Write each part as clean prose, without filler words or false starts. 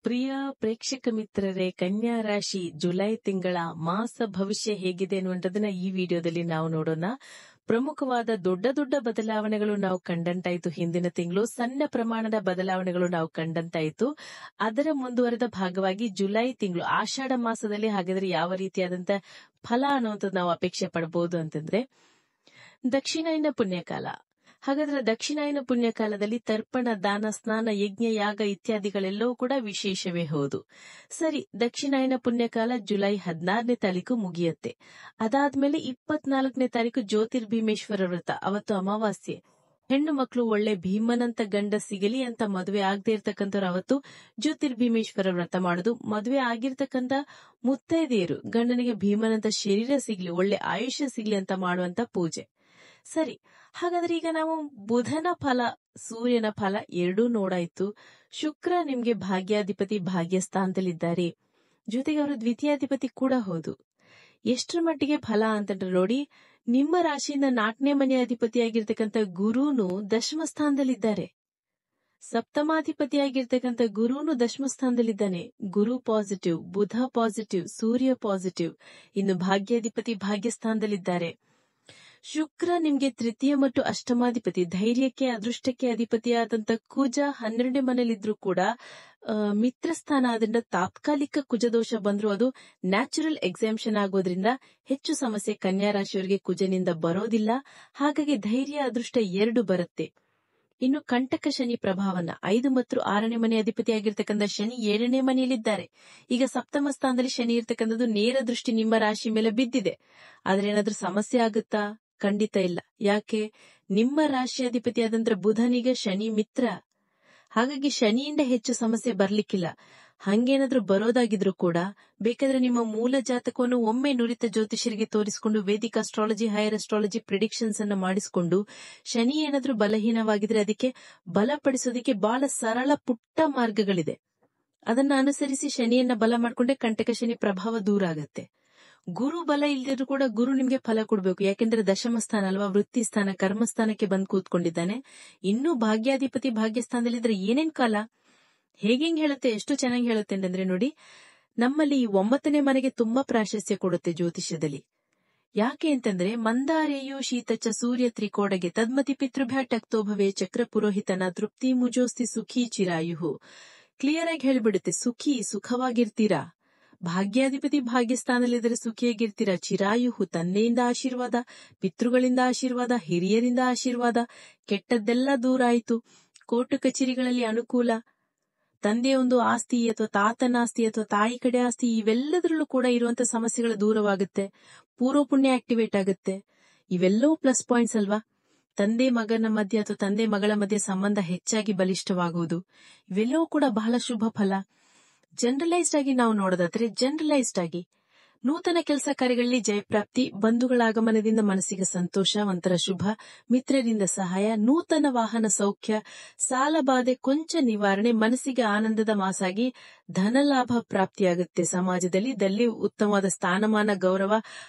ಪ್ರಿಯ ಪ್ರೇಕ್ಷಕ ಮಿತ್ರರೇ, ಕನ್ಯಾ ರಾಶಿ ಜುಲೈ ತಿಂಗಳ ಮಾಸ ಭವಿಷ್ಯ ಹೇಗಿದೆ ಅನ್ನುವಂಥದ್ದನ್ನ ಈ ವಿಡಿಯೋದಲ್ಲಿ ನಾವು ನೋಡೋಣ. ಪ್ರಮುಖವಾದ ದೊಡ್ಡ ದೊಡ್ಡ ಬದಲಾವಣೆಗಳು ನಾವು ಕಂಡಂತಾಯಿತು. ಹಿಂದಿನ ತಿಂಗಳು ಸಣ್ಣ ಪ್ರಮಾಣದ ಬದಲಾವಣೆಗಳು ನಾವು ಕಂಡಂತಾಯಿತು. ಅದರ ಮುಂದುವರೆದ ಭಾಗವಾಗಿ ಜುಲೈ ತಿಂಗಳು ಆಷಾಢ ಮಾಸದಲ್ಲಿ ಹಾಗಾದ್ರೆ ಯಾವ ರೀತಿಯಾದಂತ ಫಲ ಅನ್ನುವಂಥದ್ದು ನಾವು ಅಪೇಕ್ಷೆ ಪಡಬಹುದು ಅಂತಂದ್ರೆ, ದಕ್ಷಿಣಾಯನ ಪುಣ್ಯಕಾಲ. ಹಾಗಾದ್ರೆ ದಕ್ಷಿಣಾಯನ ಪುಣ್ಯಕಾಲದಲ್ಲಿ ತರ್ಪಣ, ದಾನ, ಸ್ನಾನ, ಯಜ್ಞ, ಯಾಗ ಇತ್ಯಾದಿಗಳೆಲ್ಲವೂ ಕೂಡ ವಿಶೇಷವೇ ಹೌದು. ಸರಿ, ದಕ್ಷಿಣಾಯನ ಪುಣ್ಯಕಾಲ ಜುಲೈ 16ನೇ ತಾರೀಕು ಮುಗಿಯುತ್ತೆ. ಅದಾದ್ಮೇಲೆ 24ನೇ ತಾರೀಕು ಜ್ಯೋತಿರ್ಭೀಮೇಶ್ವರ ವ್ರತ, ಅವತ್ತು ಅಮಾವಾಸ್ಯೆ. ಹೆಣ್ಣು ಮಕ್ಕಳು ಒಳ್ಳೆ ಭೀಮನಂತ ಗಂಡ ಸಿಗಲಿ ಅಂತ ಮದುವೆ ಆಗದೆ ಇರ್ತಕ್ಕಂಥವ್ರು ಅವತ್ತು ಜ್ಯೋತಿರ್ಭೀಮೇಶ್ವರ ವ್ರತ ಮಾಡುದು. ಮದುವೆ ಆಗಿರ್ತಕ್ಕಂಥ ಮುತ್ತೈದೆಯರು ಗಂಡನಿಗೆ ಭೀಮನಂತ ಶರೀರ ಸಿಗ್ಲಿ, ಒಳ್ಳೆ ಆಯುಷ್ಯ ಸಿಗ್ಲಿ ಅಂತ ಮಾಡುವಂತ ಪೂಜೆ. ಸರಿ, ಹಾಗಾದ್ರೆ ಈಗ ನಾವು ಬುಧನ ಫಲ, ಸೂರ್ಯನ ಫಲ ಎರಡೂ ನೋಡಾಯ್ತು. ಶುಕ್ರ ನಿಮ್ಗೆ ಭಾಗ್ಯಾಧಿಪತಿ, ಭಾಗ್ಯಸ್ಥಾನದಲ್ಲಿದ್ದಾರೆ. ಜೊತೆಗೆ ಅವರು ದ್ವಿತೀಯಾಧಿಪತಿ ಕೂಡ ಹೌದು. ಎಷ್ಟರ ಮಟ್ಟಿಗೆ ಫಲ ಅಂತಂದ್ರೆ ನೋಡಿ, ನಿಮ್ಮ ರಾಶಿಯಿಂದ 4ನೇ ಮನೆ ಅಧಿಪತಿಯಾಗಿರ್ತಕ್ಕಂಥ ಗುರುನು ದಶಮ ಸ್ಥಾನದಲ್ಲಿದ್ದಾರೆ. ಸಪ್ತಮಾಧಿಪತಿಯಾಗಿರ್ತಕ್ಕಂಥ ಗುರುನು ದಶಮ ಸ್ಥಾನದಲ್ಲಿದ್ದಾನೆ. ಗುರು ಪಾಸಿಟಿವ್, ಬುಧ ಪಾಸಿಟಿವ್, ಸೂರ್ಯ ಪಾಸಿಟಿವ್. ಇನ್ನು ಭಾಗ್ಯಾಧಿಪತಿ ಭಾಗ್ಯಸ್ಥಾನದಲ್ಲಿದ್ದಾರೆ. ಶುಕ್ರ ನಿಮ್ಗೆ ತೃತೀಯ ಮತ್ತು ಅಷ್ಟಮಾಧಿಪತಿ, ಧೈರ್ಯಕ್ಕೆ ಅದೃಷ್ಟಕ್ಕೆ ಅಧಿಪತಿಯಾದಂತ ಕುಜ 12ನೇ ಮನೇಲಿದ್ರು ಕೂಡ ಮಿತ್ರಸ್ಥಾನ ಆದ್ರಿಂದ ತಾತ್ಕಾಲಿಕ ಕುಜದೋಷ ಬಂದ್ರು ಅದು ನ್ಯಾಚುರಲ್ ಎಕ್ಸಾಮ್ಷನ್ ಆಗೋದ್ರಿಂದ ಹೆಚ್ಚು ಸಮಸ್ಯೆ ಕನ್ಯಾ ರಾಶಿಯವರಿಗೆ ಕುಜನಿಂದ ಬರೋದಿಲ್ಲ. ಹಾಗಾಗಿ ಧೈರ್ಯ, ಅದೃಷ್ಟ 2 ಬರುತ್ತೆ. ಇನ್ನು ಕಂಟಕ ಶನಿ ಪ್ರಭಾವನ 5 ಮತ್ತು 6ನೇ ಮನೆ ಅಧಿಪತಿಯಾಗಿರ್ತಕ್ಕಂಥ ಶನಿ 7ನೇ ಮನೆಯಲ್ಲಿದ್ದಾರೆ. ಈಗ ಸಪ್ತಮ ಸ್ಥಾನದಲ್ಲಿ ಶನಿ ಇರ್ತಕ್ಕಂಥದ್ದು ನೇರ ದೃಷ್ಟಿ ನಿಮ್ಮ ರಾಶಿ ಮೇಲೆ ಬಿದ್ದಿದೆ. ಆದ್ರೆ ಏನಾದ್ರೂ ಸಮಸ್ಯೆ ಆಗುತ್ತಾ? ಖಂಡಿತ ಇಲ್ಲ. ಯಾಕೆ? ನಿಮ್ಮ ರಾಶಿ ಅಧಿಪತಿಯಾದಂದ್ರೆ ಬುಧನಿಗೆ ಶನಿ ಮಿತ್ರ. ಹಾಗಾಗಿ ಶನಿಯಿಂದ ಹೆಚ್ಚು ಸಮಸ್ಯೆ ಬರ್ಲಿಕ್ಕಿಲ್ಲ. ಹಂಗೇನಾದ್ರೂ ಬರೋದಾಗಿದ್ರು ಕೂಡ ಬೇಕಾದ್ರೆ ನಿಮ್ಮ ಮೂಲ ಜಾತಕವನ್ನು ಒಮ್ಮೆ ನುರಿತ ಜ್ಯೋತಿಷರಿಗೆ ತೋರಿಸಿಕೊಂಡು Vedic astrology, higher astrology predictions ಅನ್ನ ಮಾಡಿಸಿಕೊಂಡು, ಶನಿ ಏನಾದ್ರೂ ಬಲಹೀನವಾಗಿದ್ರೆ ಅದಕ್ಕೆ ಬಲಪಡಿಸೋದಕ್ಕೆ ಬಹಳ ಸರಳ ಪುಟ್ಟ ಮಾರ್ಗಗಳಿದೆ. ಅದನ್ನ ಅನುಸರಿಸಿ ಶನಿಯನ್ನ ಬಲ ಮಾಡ್ಕೊಂಡೆ ಕಂಟಕ ಶನಿ ಪ್ರಭಾವ ದೂರ ಆಗತ್ತೆ. ಗುರು ಬಲ ಇಲ್ದಿದ್ರು ಕೂಡ ಗುರು ನಿಮ್ಗೆ ಫಲ ಕೊಡ್ಬೇಕು. ಯಾಕೆಂದ್ರೆ ದಶಮ ಸ್ಥಾನ ಅಲ್ವಾ, ವೃತ್ತಿ ಸ್ಥಾನ, ಕರ್ಮಸ್ಥಾನಕ್ಕೆ ಬಂದು ಕೂತ್ಕೊಂಡಿದ್ದಾನೆ. ಇನ್ನೂ ಭಾಗ್ಯಾಧಿಪತಿ ಭಾಗ್ಯಸ್ಥಾನದಲ್ಲಿದ್ರೆ ಏನೇನ್ ಕಾಲ ಹೇಗೆಂಗ್ ಹೇಳುತ್ತೆ, ಎಷ್ಟು ಚೆನ್ನಾಗಿ ಹೇಳುತ್ತೆ ಅಂದ್ರೆ ನೋಡಿ, ನಮ್ಮಲ್ಲಿ 9ನೇ ಮನೆಗೆ ತುಂಬಾ ಪ್ರಾಶಸ್ತ್ಯ ಕೊಡುತ್ತೆ ಜ್ಯೋತಿಷ್ಯದಲ್ಲಿ. ಯಾಕೆ ಅಂತಂದ್ರೆ, ಮಂದಾರೇಯೋ ಶೀತಚ ಸೂರ್ಯ ತ್ರಿಕೋಡಗೆ ತದ್ಮತಿ ಪಿತೃಭ್ಯಾಟಕ್ತೋ ಭವೆ ಚಕ್ರ ಪುರೋಹಿತನ ತೃಪ್ತಿ ಮುಜೋಸ್ತಿ ಸುಖಿ ಚಿರಾಯುಹು. ಕ್ಲಿಯರ್ ಆಗಿ ಹೇಳ್ಬಿಡುತ್ತೆ, ಸುಖಿ, ಸುಖವಾಗಿರ್ತೀರಾ. ಭಾಗ್ಯಾಧಿಪತಿ ಭಾಗ್ಯಸ್ಥಾನದಲ್ಲಿದ್ದರೆ ಸುಖಿಯಾಗಿರ್ತೀರಾ. ಚಿರಾಯುಹು, ತಂದೆಯಿಂದ ಆಶೀರ್ವಾದ, ಪಿತೃಗಳಿಂದ ಆಶೀರ್ವಾದ, ಹಿರಿಯರಿಂದ ಆಶೀರ್ವಾದ, ಕೆಟ್ಟದ್ದೆಲ್ಲ ದೂರ ಆಯಿತು. ಕೋರ್ಟು ಕಚೇರಿಗಳಲ್ಲಿ ಅನುಕೂಲ, ತಂದೆಯ ಒಂದು ಆಸ್ತಿ ಅಥವಾ ತಾತನ ಆಸ್ತಿ ಅಥವಾ ತಾಯಿ ಕಡೆ ಆಸ್ತಿ, ಇವೆಲ್ಲದರಲ್ಲೂ ಕೂಡ ಇರುವಂತ ಸಮಸ್ಯೆಗಳು ದೂರವಾಗುತ್ತೆ. ಪೂರ್ವ ಪುಣ್ಯ ಆಕ್ಟಿವೇಟ್ ಆಗುತ್ತೆ. ಇವೆಲ್ಲವೂ ಪ್ಲಸ್ ಪಾಯಿಂಟ್ಸ್ ಅಲ್ವಾ. ತಂದೆ ಮಗನ ಮಧ್ಯೆ ಅಥವಾ ತಂದೆ ಮಗಳ ಮಧ್ಯೆ ಸಂಬಂಧ ಹೆಚ್ಚಾಗಿ ಬಲಿಷ್ಠವಾಗುವುದು, ಇವೆಲ್ಲವೂ ಕೂಡ ಬಹಳ ಶುಭ ಫಲ. ಜನರಲೈಸ್ಡ್ ಆಗಿ ನಾವು ನೋಡೋದಾದ್ರೆ, ಜನರಲೈಸ್ಡ್ ಆಗಿ ನೂತನ ಕೆಲಸ ಕಾರ್ಯಗಳಲ್ಲಿ ಜಯಪ್ರಾಪ್ತಿ, ಬಂಧುಗಳ ಆಗಮನದಿಂದ ಮನಸ್ಸಿಗೆ ಸಂತೋಷ, ಒಂಥರ ಶುಭ, ಮಿತ್ರರಿಂದ ಸಹಾಯ, ನೂತನ ವಾಹನ ಸೌಖ್ಯ, ಸಾಲ ಬಾಧೆ ಕೊಂಚ ನಿವಾರಣೆ, ಮನಸ್ಸಿಗೆ ಆನಂದದ ಮಾಸಾಗಿ ಧನಲಾಭ ಪ್ರಾಪ್ತಿಯಾಗುತ್ತೆ. ಸಮಾಜದಲ್ಲಿ ಉತ್ತಮವಾದ ಸ್ಥಾನಮಾನ, ಗೌರವ,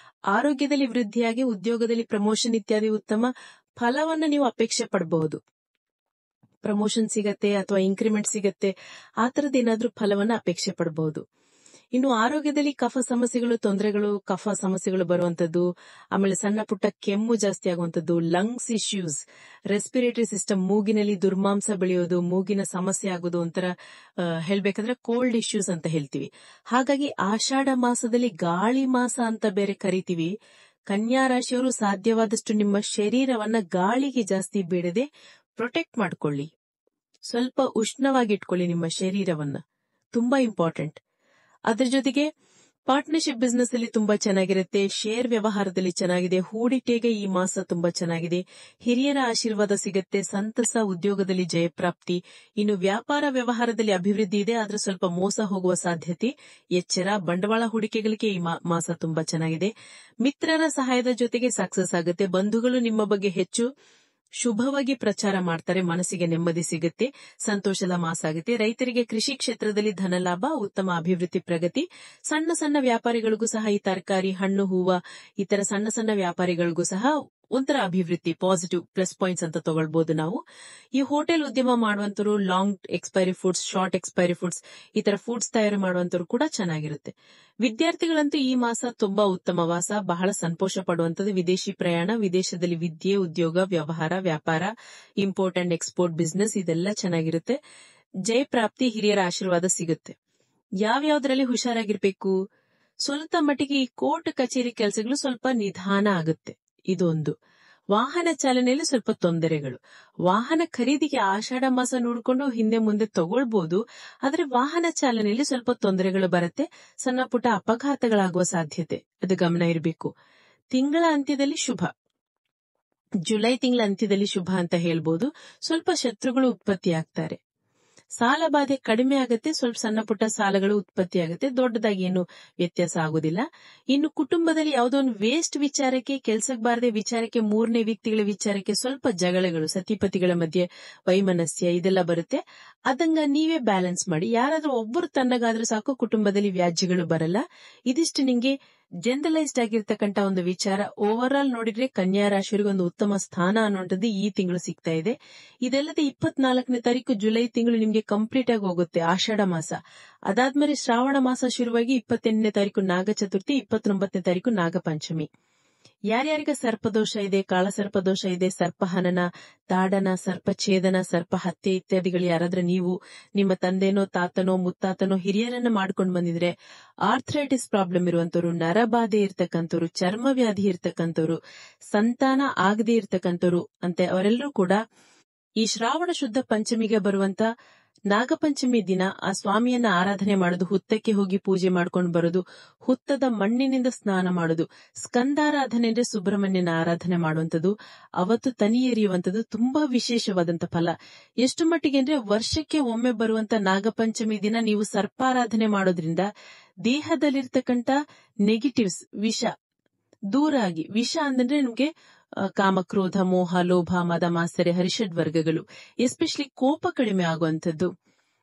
ಆರೋಗ್ಯದಲ್ಲಿ ವೃದ್ಧಿಯಾಗಿ ಉದ್ಯೋಗದಲ್ಲಿ ಪ್ರಮೋಷನ್ ಇತ್ಯಾದಿ ಉತ್ತಮ ಫಲವನ್ನು ನೀವು ಅಪೇಕ್ಷೆ ಪಡಬಹುದು. ಪ್ರಮೋಷನ್ ಸಿಗತ್ತೆ ಅಥವಾ ಇನ್ಕ್ರಿಮೆಂಟ್ ಸಿಗತ್ತೆ, ಆ ತರದ್ದೇನಾದ್ರೂ ಫಲವನ್ನ ಅಪೇಕ್ಷೆ ಪಡಬಹುದು. ಇನ್ನು ಆರೋಗ್ಯದಲ್ಲಿ ಕಫ ಸಮಸ್ಯೆಗಳು, ತೊಂದರೆಗಳು, ಕಫ ಸಮಸ್ಯೆಗಳು ಬರುವಂತದ್ದು, ಆಮೇಲೆ ಸಣ್ಣ ಪುಟ್ಟ ಕೆಮ್ಮು ಜಾಸ್ತಿ ಆಗುವಂತದ್ದು, ಲಂಗ್ಸ್ ಇಶ್ಯೂಸ್, ರೆಸ್ಪಿರೇಟರಿ ಸಿಸ್ಟಮ್, ಮೂಗಿನಲ್ಲಿ ದುರ್ಮಾಂಸ ಬೆಳೆಯೋದು, ಮೂಗಿನ ಸಮಸ್ಯೆ ಆಗೋದು, ಒಂಥರ ಹೇಳ್ಬೇಕಂದ್ರೆ ಕೋಲ್ಡ್ ಇಶ್ಯೂಸ್ ಅಂತ ಹೇಳ್ತೀವಿ. ಹಾಗಾಗಿ ಆಷಾಢ ಮಾಸದಲ್ಲಿ ಗಾಳಿ ಮಾಸ ಅಂತ ಬೇರೆ ಕರಿತೀವಿ. ಕನ್ಯಾ ರಾಶಿಯವರು ಸಾಧ್ಯವಾದಷ್ಟು ನಿಮ್ಮ ಶರೀರವನ್ನ ಗಾಳಿಗೆ ಜಾಸ್ತಿ ಬೇಡದೆ ಪ್ರೊಟೆಕ್ಟ್ ಮಾಡ್ಕೊಳ್ಳಿ. ಸ್ವಲ್ಪ ಉಷ್ಣವಾಗಿಟ್ಕೊಳ್ಳಿ ನಿಮ್ಮ ಶರೀರವನ್ನ, ತುಂಬಾ ಇಂಪಾರ್ಟೆಂಟ್. ಅದ್ರ ಜೊತೆಗೆ ಪಾರ್ಟ್ನರ್ಶಿಪ್ ಬಿಸ್ನೆಸ್ ಅಲ್ಲಿ ತುಂಬಾ ಚೆನ್ನಾಗಿರುತ್ತೆ. ಶೇರ್ ವ್ಯವಹಾರದಲ್ಲಿ ಚೆನ್ನಾಗಿದೆ. ಹೂಡಿಕೆಗೆ ಈ ಮಾಸ ತುಂಬಾ ಚೆನ್ನಾಗಿದೆ. ಹಿರಿಯರ ಆಶೀರ್ವಾದ ಸಿಗುತ್ತೆ. ಸಂತಸ, ಉದ್ಯೋಗದಲ್ಲಿ ಜಯಪ್ರಾಪ್ತಿ. ಇನ್ನು ವ್ಯಾಪಾರ ವ್ಯವಹಾರದಲ್ಲಿ ಅಭಿವೃದ್ಧಿ ಇದೆ, ಆದ್ರೆ ಸ್ವಲ್ಪ ಮೋಸ ಹೋಗುವ ಸಾಧ್ಯತೆ, ಎಚ್ಚರ. ಬಂಡವಾಳ ಹೂಡಿಕೆಗಳಿಗೆ ಈ ಮಾಸ ತುಂಬಾ ಚೆನ್ನಾಗಿದೆ. ಮಿತ್ರರ ಸಹಾಯದ ಜೊತೆಗೆ ಸಕ್ಸಸ್ ಆಗುತ್ತೆ. ಬಂಧುಗಳು ನಿಮ್ಮ ಬಗ್ಗೆ ಹೆಚ್ಚು ಶುಭವಾಗಿ ಪ್ರಚಾರ ಮಾಡ್ತಾರೆ, ಮನಸ್ಸಿಗೆ ನೆಮ್ಮದಿ ಸಿಗುತ್ತೆ, ಸಂತೋಷದ ಮಾಸ ಆಗುತ್ತೆ. ರೈತರಿಗೆ ಕೃಷಿ ಕ್ಷೇತ್ರದಲ್ಲಿ ಧನಲಾಭ, ಉತ್ತಮ ಅಭಿವೃದ್ಧಿ, ಪ್ರಗತಿ. ಸಣ್ಣ ಸಣ್ಣ ವ್ಯಾಪಾರಿಗಳಿಗೂ ಸಹ ಈ ತರಕಾರಿ, ಹಣ್ಣು, ಹೂವ, ಈ ತರ ಸಣ್ಣ ಸಣ್ಣ ವ್ಯಾಪಾರಿಗಳಿಗೂ ಸಹ ಒಂಥರ ಅಭಿವೃದ್ಧಿ, ಪಾಸಿಟಿವ್ ಪ್ಲಸ್ ಪಾಯಿಂಟ್ಸ್ ಅಂತ ತಗೊಳ್ಬಹುದು ನಾವು. ಈ ಹೋಟೆಲ್ ಉದ್ಯಮ ಮಾಡುವಂತರು, long expiry foods, short expiry foods, ಈ ತರ ಫುಡ್ಸ್ ತಯಾರು ಮಾಡುವಂತರು ಕೂಡ ಚೆನ್ನಾಗಿರುತ್ತೆ. ವಿದ್ಯಾರ್ಥಿಗಳಂತೂ ಈ ಮಾಸ ತುಂಬಾ ಉತ್ತಮ ಮಾಸ, ಬಹಳ ಸಂತೋಷ ಪಡುವಂತದ್ದು. ವಿದೇಶಿ ಪ್ರಯಾಣ, ವಿದೇಶದಲ್ಲಿ ವಿದ್ಯೆ, ಉದ್ಯೋಗ, ವ್ಯವಹಾರ, ವ್ಯಾಪಾರ, ಇಂಪೋರ್ಟ್ ಅಂಡ್ ಎಕ್ಸ್ಪೋರ್ಟ್ ಬಿಸ್ನೆಸ್ ಇದೆಲ್ಲ ಚೆನ್ನಾಗಿರುತ್ತೆ. ಜಯ ಪ್ರಾಪ್ತಿ, ಹಿರಿಯರ ಆಶೀರ್ವಾದ ಸಿಗುತ್ತೆ. ಯಾವ್ಯಾವ್ದ್ರಲ್ಲಿ ಹುಷಾರಾಗಿರ್ಬೇಕು? ಸ್ವಲ್ಪ ಮಟ್ಟಿಗೆ ಈ ಕೋರ್ಟ್ ಕಚೇರಿ ಕೆಲಸಗಳು ಸ್ವಲ್ಪ ನಿಧಾನ ಆಗುತ್ತೆ. ಇದೊಂದು. ವಾಹನ ಚಾಲನೆಯಲ್ಲಿ ಸ್ವಲ್ಪ ತೊಂದರೆಗಳು. ವಾಹನ ಖರೀದಿಗೆ ಆಷಾಢ ಮಾಸ ನೋಡಿಕೊಂಡು ಹಿಂದೆ ಮುಂದೆ ತಗೊಳ್ಬಹುದು, ಆದ್ರೆ ವಾಹನ ಚಾಲನೆಯಲ್ಲಿ ಸ್ವಲ್ಪ ತೊಂದರೆಗಳು ಬರುತ್ತೆ. ಸಣ್ಣ ಪುಟ್ಟ ಅಪಘಾತಗಳಾಗುವ ಸಾಧ್ಯತೆ, ಅದು ಗಮನ ಇರಬೇಕು. ತಿಂಗಳ ಅಂತ್ಯದಲ್ಲಿ ಶುಭ, ಜುಲೈ ತಿಂಗಳ ಅಂತ್ಯದಲ್ಲಿ ಶುಭ ಅಂತ ಹೇಳ್ಬೋದು. ಸ್ವಲ್ಪ ಶತ್ರುಗಳು ಉತ್ಪತ್ತಿಯಾಗ್ತಾರೆ. ಸಾಲ ಬಾಧೆ ಕಡಿಮೆ ಆಗುತ್ತೆ, ಸ್ವಲ್ಪ ಸಣ್ಣ ಪುಟ್ಟ ಸಾಲಗಳು ಉತ್ಪತ್ತಿ ಆಗುತ್ತೆ, ದೊಡ್ಡದಾಗಿ ಏನು ವ್ಯತ್ಯಾಸ ಆಗೋದಿಲ್ಲ. ಇನ್ನು ಕುಟುಂಬದಲ್ಲಿ ಯಾವುದೋ ಒಂದು ವೇಸ್ಟ್ ವಿಚಾರಕ್ಕೆ, ಕೆಲ್ಸಕ್ಕೆ ಬಾರದೆ ವಿಚಾರಕ್ಕೆ, ಮೂರನೇ ವ್ಯಕ್ತಿಗಳ ವಿಚಾರಕ್ಕೆ ಸ್ವಲ್ಪ ಜಗಳಗಳು, ಸತಿಪತಿಗಳ ಮಧ್ಯೆ ವೈಮನಸ್ಯ ಇದೆಲ್ಲ ಬರುತ್ತೆ. ಅದಂಗ ನೀವೇ ಬ್ಯಾಲೆನ್ಸ್ ಮಾಡಿ. ಯಾರಾದ್ರೂ ಒಬ್ಬರು ತನ್ನಗಾದ್ರೂ ಸಾಕು, ಕುಟುಂಬದಲ್ಲಿ ವ್ಯಾಜ್ಯಗಳು ಬರಲ್ಲ. ಇದಿಷ್ಟು ನಿಂಗೆ ಜನರಲೈಸ್ಡ್ ಆಗಿರ್ತಕ್ಕಂಥ ಒಂದು ವಿಚಾರ. ಓವರ್ ಆಲ್ ನೋಡಿದ್ರೆ ಕನ್ಯಾ ರಾಶಿಯವರಿಗೆ ಒಂದು ಉತ್ತಮ ಸ್ಥಾನ ಅನ್ನುವಂಥದ್ದು ಈ ತಿಂಗಳು ಸಿಗ್ತಾ ಇದೆ. ಇದಲ್ಲದೆ 24ನೇ ತಾರೀಕು ಜುಲೈ ತಿಂಗಳು ನಿಮ್ಗೆ ಕಂಪ್ಲೀಟ್ ಆಗಿ ಹೋಗುತ್ತೆ, ಆಷಾಢ ಮಾಸ. ಅದಾದ್ಮೇಲೆ ಶ್ರಾವಣ ಮಾಸ ಶುರುವಾಗಿ 28ನೇ ತಾರೀಕು ನಾಗ ಚತುರ್ಥಿ, 29ನೇ ತಾರೀಕು ನಾಗಪಂಚಮಿ. ಯಾರ್ಯಾರಿಗೆ ಸರ್ಪದೋಷ ಇದೆ, ಕಾಳ ಸರ್ಪದೋಷ ಇದೆ, ಸರ್ಪಹನನ, ತಾಡನ, ಸರ್ಪಛೇದನ, ಸರ್ಪ ಹತ್ಯೆ ಇತ್ಯಾದಿಗಳು ಯಾರಾದ್ರೂ ನೀವು, ನಿಮ್ಮ ತಂದೆನೋ, ತಾತನೋ, ಮುತ್ತಾತನೋ, ಹಿರಿಯರನ್ನ ಮಾಡ್ಕೊಂಡು ಬಂದಿದ್ರೆ, ಆರ್ಥರೈಟಿಸ್ ಪ್ರಾಬ್ಲಮ್ ಇರುವಂತವ್ರು, ನರಬಾಧೆ ಇರ್ತಕ್ಕಂಥವ್ರು, ಚರ್ಮವ್ಯಾಧಿ ಇರ್ತಕ್ಕಂಥವ್ರು, ಸಂತಾನ ಆಗದೆ ಇರ್ತಕ್ಕಂಥವ್ರು ಅಂತೆ ಅವರೆಲ್ಲರೂ ಕೂಡ ಈ ಶ್ರಾವಣ ಶುದ್ಧ ಪಂಚಮಿಗೆ ಬರುವಂತ ನಾಗಪಂಚಮಿ ದಿನ ಆ ಸ್ವಾಮಿಯನ್ನ ಆರಾಧನೆ ಮಾಡೋದು, ಹುತ್ತಕ್ಕೆ ಹೋಗಿ ಪೂಜೆ ಮಾಡ್ಕೊಂಡು ಬರೋದು, ಹುತ್ತದ ಮಣ್ಣಿನಿಂದ ಸ್ನಾನ ಮಾಡೋದು, ಸ್ಕಂದಾರಾಧನೆ ಅಂದ್ರೆ ಸುಬ್ರಹ್ಮಣ್ಯನ ಆರಾಧನೆ ಮಾಡುವಂಥದ್ದು, ಅವತ್ತು ತನಿ ಎರಿಯುವಂಥದ್ದು ತುಂಬಾ ವಿಶೇಷವಾದಂತ ಫಲ. ಎಷ್ಟು ಮಟ್ಟಿಗೆ ಅಂದ್ರೆ ವರ್ಷಕ್ಕೆ ಒಮ್ಮೆ ಬರುವಂತ ನಾಗಪಂಚಮಿ ದಿನ ನೀವು ಸರ್ಪಾರಾಧನೆ ಮಾಡೋದ್ರಿಂದ ದೇಹದಲ್ಲಿರ್ತಕ್ಕಂಥ ನೆಗೆಟಿವ್ಸ್, ವಿಷ ದೂರ ಆಗಿ, ವಿಷ ಅಂದ್ರೆ ನಿಮ್ಗೆ ಕಾಮ, ಕ್ರೋಧ, ಮೋಹ, ಲೋಭ, ಮದ, ಮಾತ್ಸರ್ಯ, ಹರಿಷಡ್ ವರ್ಗಗಳು, ಎಸ್ಪೆಷಲಿ ಕೋಪ ಕಡಿಮೆ ಆಗುವಂಥದ್ದು,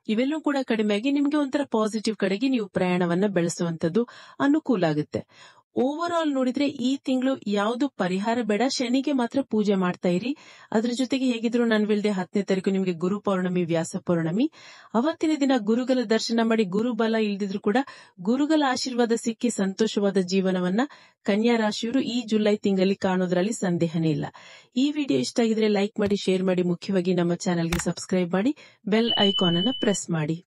ಇವೆಲ್ಲವೂ ಕೂಡ ಕಡಿಮೆ ಆಗಿ ನಿಮ್ಗೆ ಒಂಥರ ಪಾಸಿಟಿವ್ ಕಡೆಗೆ ನೀವು ಪ್ರಯಾಣವನ್ನ ಬೆಳೆಸುವಂಥದ್ದು ಅನುಕೂಲ ಆಗುತ್ತೆ. ಓವರ್ ಆಲ್ ನೋಡಿದ್ರೆ ಈ ತಿಂಗಳು ಯಾವುದು ಪರಿಹಾರ ಬೇಡ, ಶನಿಗೆ ಮಾತ್ರ ಪೂಜೆ ಮಾಡ್ತಾ ಇರಿ. ಅದ್ರ ಜೊತೆಗೆ ಹೇಗಿದ್ರು ನನ್ವಿಲ್ದೆ 10ನೇ ತಾರೀಕು ನಿಮ್ಗೆ ಗುರು ಪೌರ್ಣಮಿ, ವ್ಯಾಸ ಪೌರ್ಣಮಿ. ಅವತ್ತಿನ ದಿನ ಗುರುಗಳ ದರ್ಶನ ಮಾಡಿ, ಗುರುಬಲ ಇಲ್ದಿದ್ರು ಕೂಡ ಗುರುಗಳ ಆಶೀರ್ವಾದ ಸಿಕ್ಕಿ ಸಂತೋಷವಾದ ಜೀವನವನ್ನ ಕನ್ಯಾ ರಾಶಿಯವರು ಈ ಜುಲೈ ತಿಂಗಳಲ್ಲಿ ಕಾಣೋದ್ರಲ್ಲಿ ಸಂದೇಹನೇ ಇಲ್ಲ. ಈ ವಿಡಿಯೋ ಇಷ್ಟ ಆಗಿದ್ರೆ ಲೈಕ್ ಮಾಡಿ, ಶೇರ್ ಮಾಡಿ, ಮುಖ್ಯವಾಗಿ ನಮ್ಮ ಚಾನೆಲ್ಗೆ ಸಬ್ಸ್ಕ್ರೈಬ್ ಮಾಡಿ, ಬೆಲ್ ಐಕಾನ್ ಅನ್ನ ಪ್ರೆಸ್ ಮಾಡಿ.